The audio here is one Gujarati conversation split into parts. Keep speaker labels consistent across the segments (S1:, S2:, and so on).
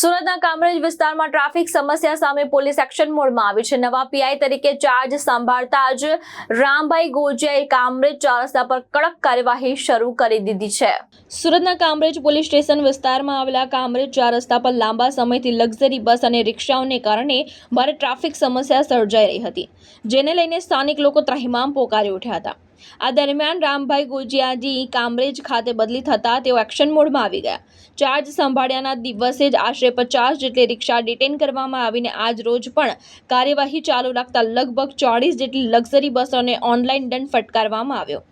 S1: સુરતના કામરેજ વિસ્તારમાં ટ્રાફિક સમસ્યા સામે પોલીસ એક્શન મોડમાં આવી છે। નવા પીઆઈ તરીકે ચાર્જ સંભાળતા જ રામભાઈ ગોજિયાએ કામરેજ 4 રસ્તા પર કડક કાર્યવાહી શરૂ કરી દીધી છે। સુરતના કામરેજ પોલીસ સ્ટેશન વિસ્તારમાં આવેલા કામરેજ 4 રસ્તા પર લાંબા સમયથી લક્ઝરી બસ અને રિક્ષાઓને કારણે ભારે ટ્રાફિક સમસ્યા સર્જાઈ રહી હતી, જેને લઈને સ્થાનિક લોકો ત્રાહિમામ પોકારી ઉઠ્યા હતા। આ દરમિયાન રામભાઈ ગોજિયાજી કામરેજ ખાતે બદલી થતા તેઓ એક્શન મોડમાં આવી ગયા। ચાર્જ સંભાળ્યાના દિવસે જ આશરે 50 જેટલી રિક્ષા ડિટેન કરવામાં આવીને આજ રોજ પણ કાર્યવાહી ચાલુ રાખતા લગભગ 40 જેટલી લક્ઝરી બસોને ઓનલાઈન દંડ ફટકારવામાં આવ્યો।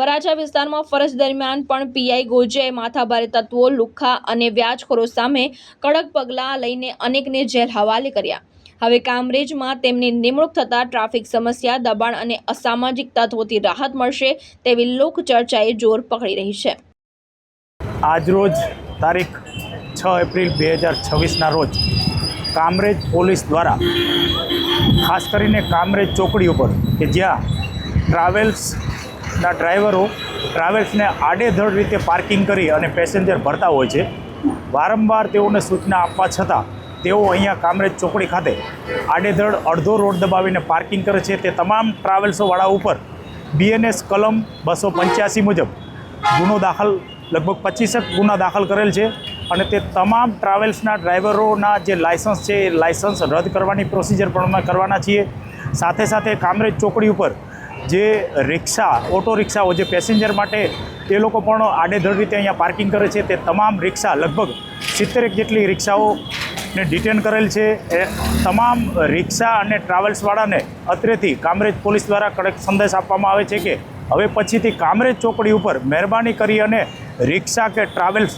S1: વરાછા વિસ્તારમાં ફરજ દરમિયાન પણ પીઆઈ ગોજિયાએ માથાભારે તત્વો, લુખ્ખા અને વ્યાજખોરો સામે કડક પગલાં લઈને અનેકને જેલ હવાલે કર્યા। હવે કામરેજમાં તેમની નિમણૂક થતાં ટ્રાફિક સમસ્યા, દબાણ અને અસામાજિક તત્વોથી રાહત મળશે તેવી લોક ચર્ચાએ જોર પકડી રહી છે।
S2: આજરોજ તારીખ 6 એપ્રિલ 2026ના રોજ કામરેજ પોલીસ દ્વારા ખાસ કરીને કામરેજ ચોકડી ઉપર કે જ્યાં ટ્રાવેલ્સના ડ્રાઈવરો ટ્રાવેલ્સને આડેધડ રીતે પાર્કિંગ કરી અને પેસેન્જર ભરતા હોય છે, વારંવાર તેઓને સૂચના આપવા છતાં તેઓ અહીંયા કામરેજ ચોકડી ખાતે આડેધડ અડધો રોડ દબાવીને પાર્કિંગ કરે છે। તે તમામ ટ્રાવેલ્સોવાળા ઉપર BNS કલમ 285 મુજબ ગુનો દાખલ લગભગ 25 ગુના દાખલ કરેલ છે અને તે તમામ ટ્રાવેલ્સના ડ્રાઈવરોના જે લાયસન્સ છે એ લાયસન્સ રદ કરવાની પ્રોસિજર પણ અમે કરવાના છીએ। સાથે સાથે કામરેજ ચોકડી ઉપર જે રિક્ષા, ઓટો રિક્ષાઓ જે પેસેન્જર માટે એ લોકો પણ આડેધડ રીતે અહીંયા પાર્કિંગ કરે છે, તે તમામ રિક્ષા લગભગ 70 જેટલી રિક્ષાઓને ડિટેન કરેલ છે। એ તમામ રિક્ષા અને ટ્રાવેલ્સવાળાને અત્રેથી કામરેજ પોલીસ દ્વારા કડક સંદેશ આપવામાં આવે છે કે હવે પછીથી કામરેજ ચોકડી ઉપર મહેરબાની કરી અને રિક્ષા કે ટ્રાવેલ્સ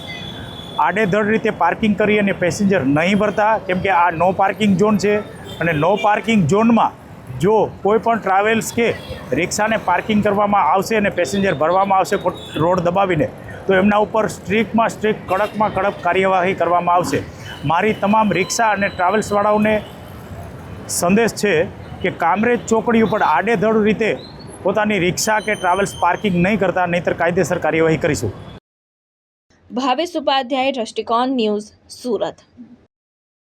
S2: આડેધડ રીતે પાર્કિંગ કરી અને પેસેન્જર નહીં ભરતા, કેમ કે આ નો પાર્કિંગ ઝોન છે અને નો પાર્કિંગ ઝોનમાં જો કોઈ પણ ટ્રાવેલ્સ કે રિક્ષાને પાર્કિંગ કરવામાં આવશે અને પેસેન્જર ભરવામાં આવશે રોડ દબાવીને, તો એમના ઉપર સ્ટ્રિક્ટમાં સ્ટ્રિક્ટ, કડકમાં કડક કાર્યવાહી કરવામાં આવશે। મારી તમામ રિક્ષા અને ટ્રાવેલ્સવાળાઓને સંદેશ છે કે કામરેજ ચોકડી ઉપર આડેધડ રીતે પોતાની રિક્ષા કે ટ્રાવેલ્સ પાર્કિંગ નહીં કરતા, નહીંતર કાયદેસર કાર્યવાહી કરીશું।
S1: ભાવેશ ઉપાધ્યાય, દ્રષ્ટિકોણ ન્યૂઝ, સુરત।